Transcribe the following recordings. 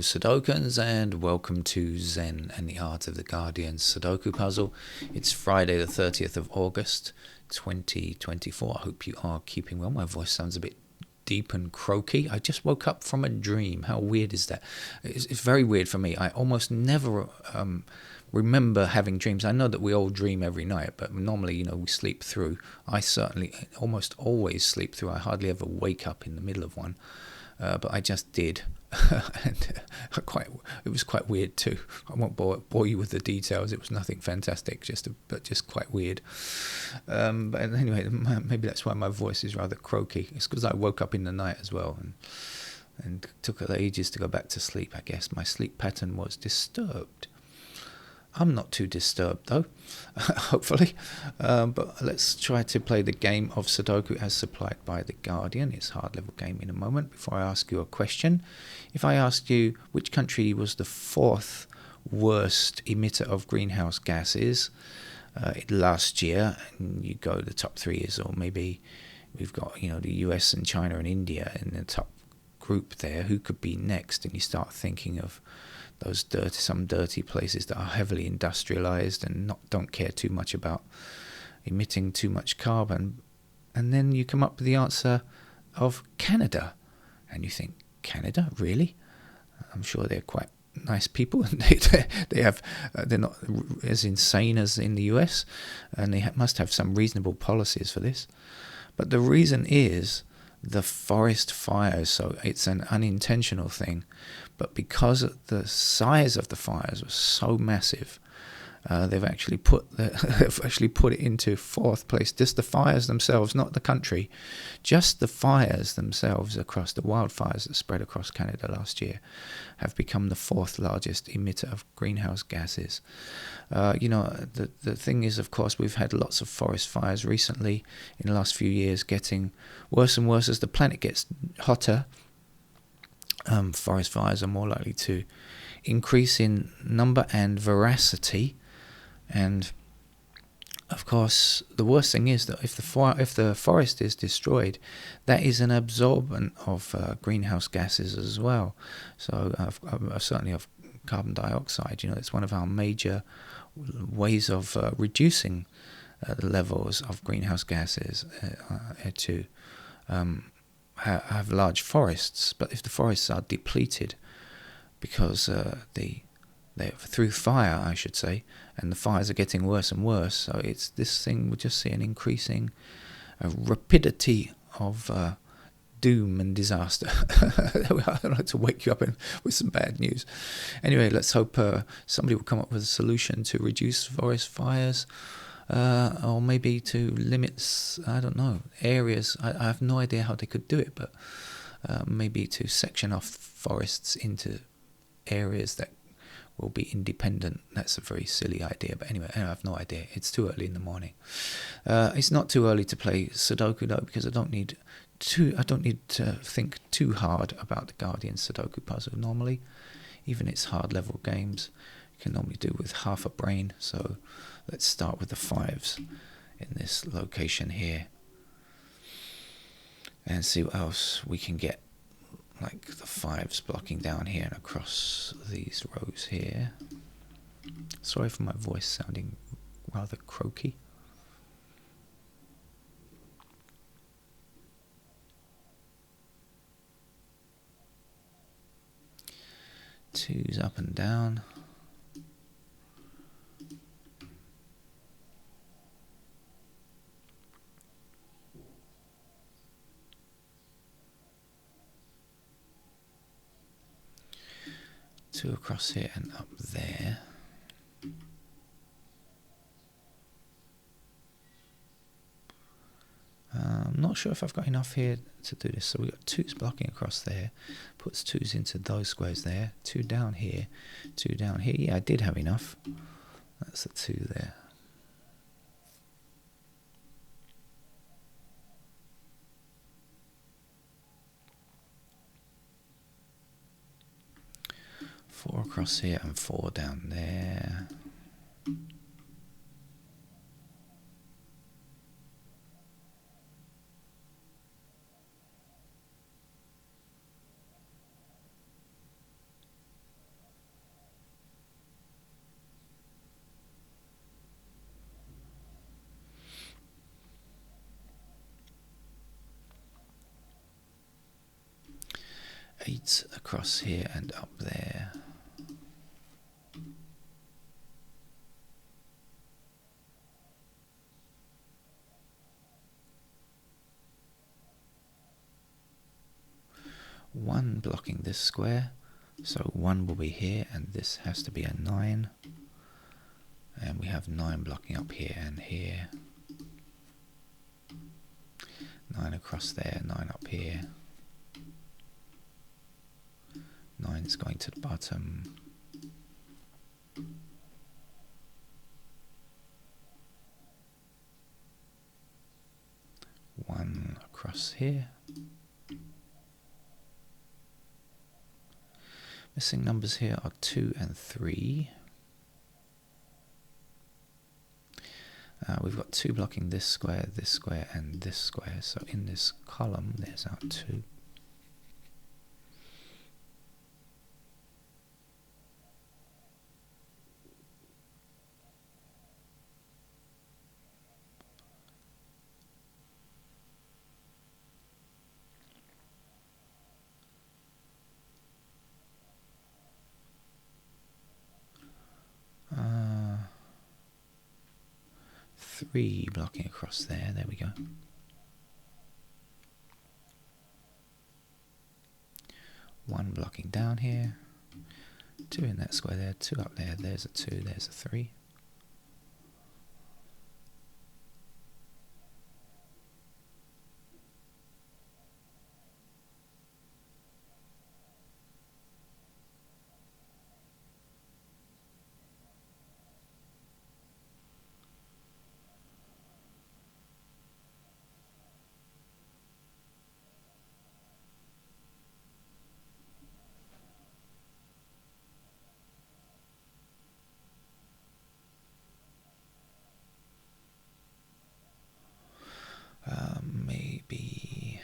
Sudokans, and welcome to Zen and the Art of the Guardian Sudoku Puzzle. It's Friday the 30th of August 2024. I hope you are keeping well. My voice sounds a bit deep and croaky. I just woke up from a dream. How weird is that? It's very weird for me. I almost never remember having dreams. I know that we all dream every night, but normally, we sleep through. I certainly almost always sleep through. I hardly ever wake up in the middle of one. But I just did, and it was quite weird too. I won't bore you with the details. It was nothing fantastic, but just quite weird. But anyway, maybe that's why my voice is rather croaky. It's because I woke up in the night as well, and took ages to go back to sleep. I guess my sleep pattern was disturbed. I'm not too disturbed though, hopefully. But let's try to play the game of Sudoku as supplied by The Guardian. It's a hard level game in a moment. Before I ask you a question, if I asked you which country was the fourth worst emitter of greenhouse gases last year, and you go the top three is, or maybe we've got the US and China and India in the top group there, who could be next? And you start thinking of those some dirty places that are heavily industrialized and don't care too much about emitting too much carbon. And then you come up with the answer of Canada. And you think, Canada? Really? I'm sure they're quite nice people. And they're not as insane as in the US. And they must have some reasonable policies for this. But the reason is the forest fires. So it's an unintentional thing. But because the size of the fires was so massive, they've actually put it into fourth place. Just the fires themselves, not the country, just the fires themselves across the wildfires that spread across Canada last year have become the fourth largest emitter of greenhouse gases. The thing is, of course, we've had lots of forest fires recently in the last few years, getting worse and worse as the planet gets hotter. Forest fires are more likely to increase in number and veracity, and of course the worst thing is that if the forest is destroyed, that is an absorbent of greenhouse gases as well. So certainly of carbon dioxide. It's one of our major ways of reducing the levels of greenhouse gases to have large forests. But if the forests are depleted because they're through fire, I should say, and the fires are getting worse and worse, so it's this thing, we'll just see an increasing rapidity of doom and disaster. I'd like to wake you up with some bad news. Anyway, let's hope somebody will come up with a solution to reduce forest fires. Or maybe to limit, I don't know, areas. I have no idea how they could do it, but maybe to section off forests into areas that will be independent. That's a very silly idea, but anyway, I have no idea. It's too early in the morning. It's not too early to play Sudoku though, because I don't need to think too hard about the Guardian Sudoku puzzle normally. Even its hard level games you can normally do with half a brain. So let's start with the fives in this location here and see what else we can get, like the fives blocking down here and across these rows here. Sorry for my voice sounding rather croaky. Twos up and down. Two across here and up there. I'm not sure if I've got enough here to do this. So we've got twos blocking across there. Puts twos into those squares there. Two down here. Two down here. Yeah, I did have enough. That's the two there. Four across here and four down there. 8 across here and up there. One blocking this square, so 1 will be here, and this has to be a 9. And we have 9 blocking up here and here. 9 across there, 9 up here. 9 is going to the bottom. One across here. Missing numbers here are 2 and 3. We've got 2 blocking this square, and this square. So in this column, there's our 2. Three blocking across there. There we go. One blocking down here. 2 in that square there. 2 up there. There's a 2. There's a 3. Maybe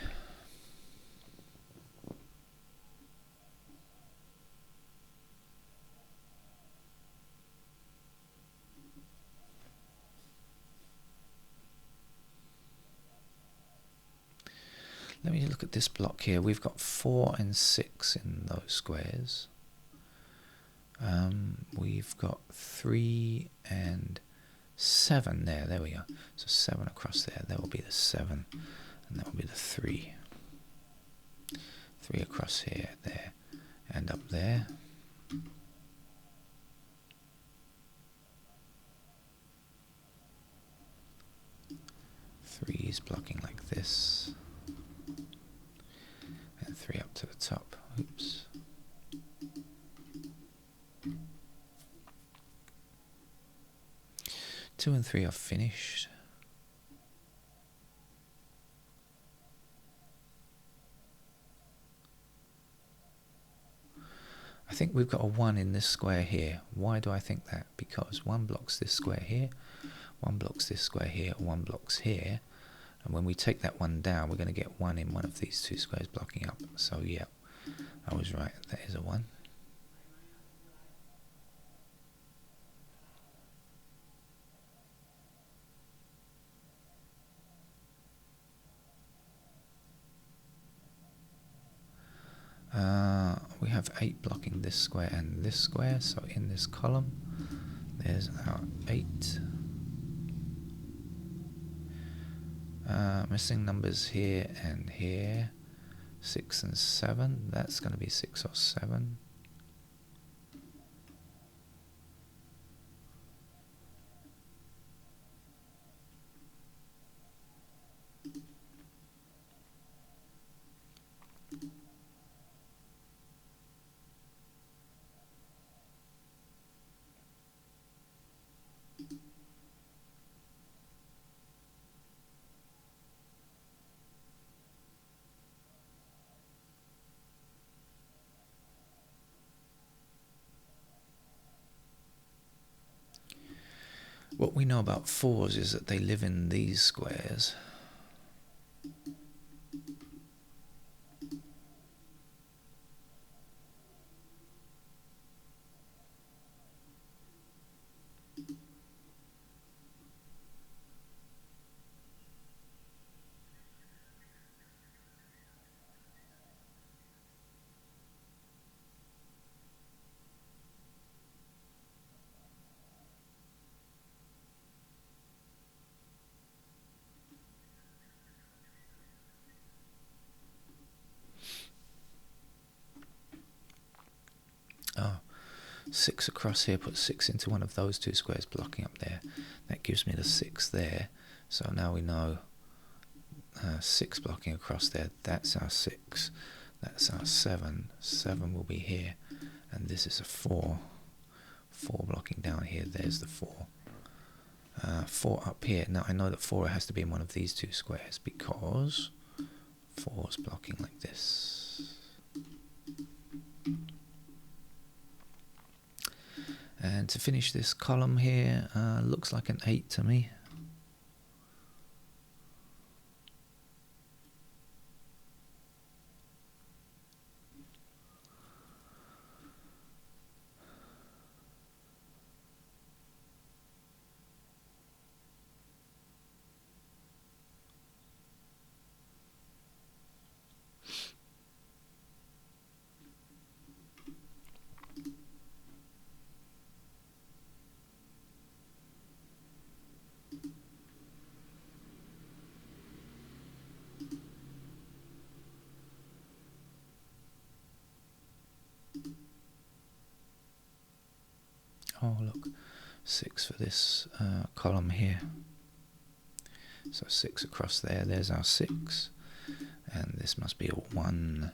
let me look at this block here. We've got 4 and 6 in those squares. We've got 3 and 7 there. There we go. So 7 across there. That will be the 7, and that will be the 3. 3 across here, there, and up there. Three is blocking like this, and 3 up to the top. Oops. Two and 3 are finished. I think we've got a 1 in this square here. Why do I think that? Because 1 blocks this square here, 1 blocks this square here, 1 blocks here, and when we take that 1 down, we're going to get 1 in one of these 2 squares blocking up. So yeah, I was right. That is a 1. We have 8 blocking this square and this square, so in this column there's our 8. Missing numbers here and here, 6 and 7. That's going to be 6 or 7. What we know about 4s is that they live in these squares. 6 across here, put 6 into one of those 2 squares blocking up there. That gives me the 6 there. So now we know 6 blocking across there, that's our 6. That's our 7. 7 will be here. And this is a 4. 4 blocking down here, there's the 4. 4 up here. Now I know that 4 has to be in one of these 2 squares because 4 is blocking like this. And to finish this column here, looks like an 8 to me. Oh look, 6 for this column here. So 6 across there, there's our 6. And this must be a 1.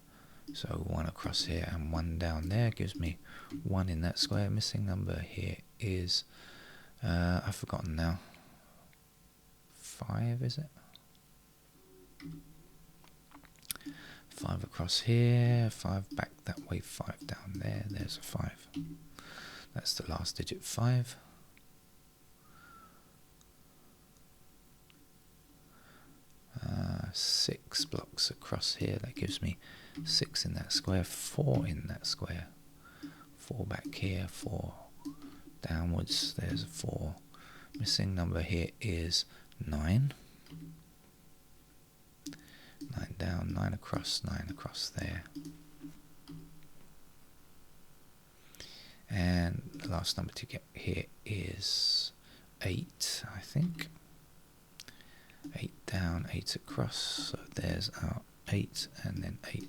So 1 across here and 1 down there gives me 1 in that square. Missing number here is, I've forgotten now, 5 is it? 5 across here, 5 back that way, 5 down there, there's a 5. That's the last digit, 5. Six blocks across here, that gives me 6 in that square, 4 in that square. 4 back here, 4 downwards, there's a 4. Missing number here is 9. 9 down, 9 across there. And the last number to get here is 8, I think. 8 down, 8 across, so there's our 8, and then 8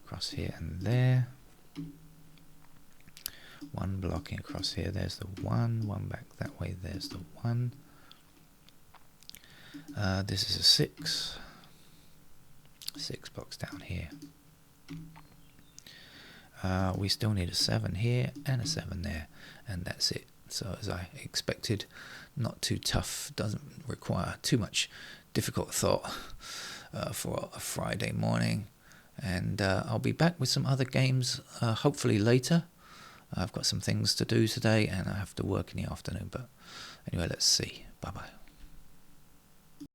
across here and there. 1 blocking across here, there's the 1, 1 back that way, there's the 1. This is a 6. 6 blocks down here. We still need a 7 here and a 7 there, and that's it. So as I expected, not too tough, doesn't require too much difficult thought for a Friday morning. And I'll be back with some other games hopefully later. I've got some things to do today and I have to work in the afternoon, but anyway, let's see. Bye bye.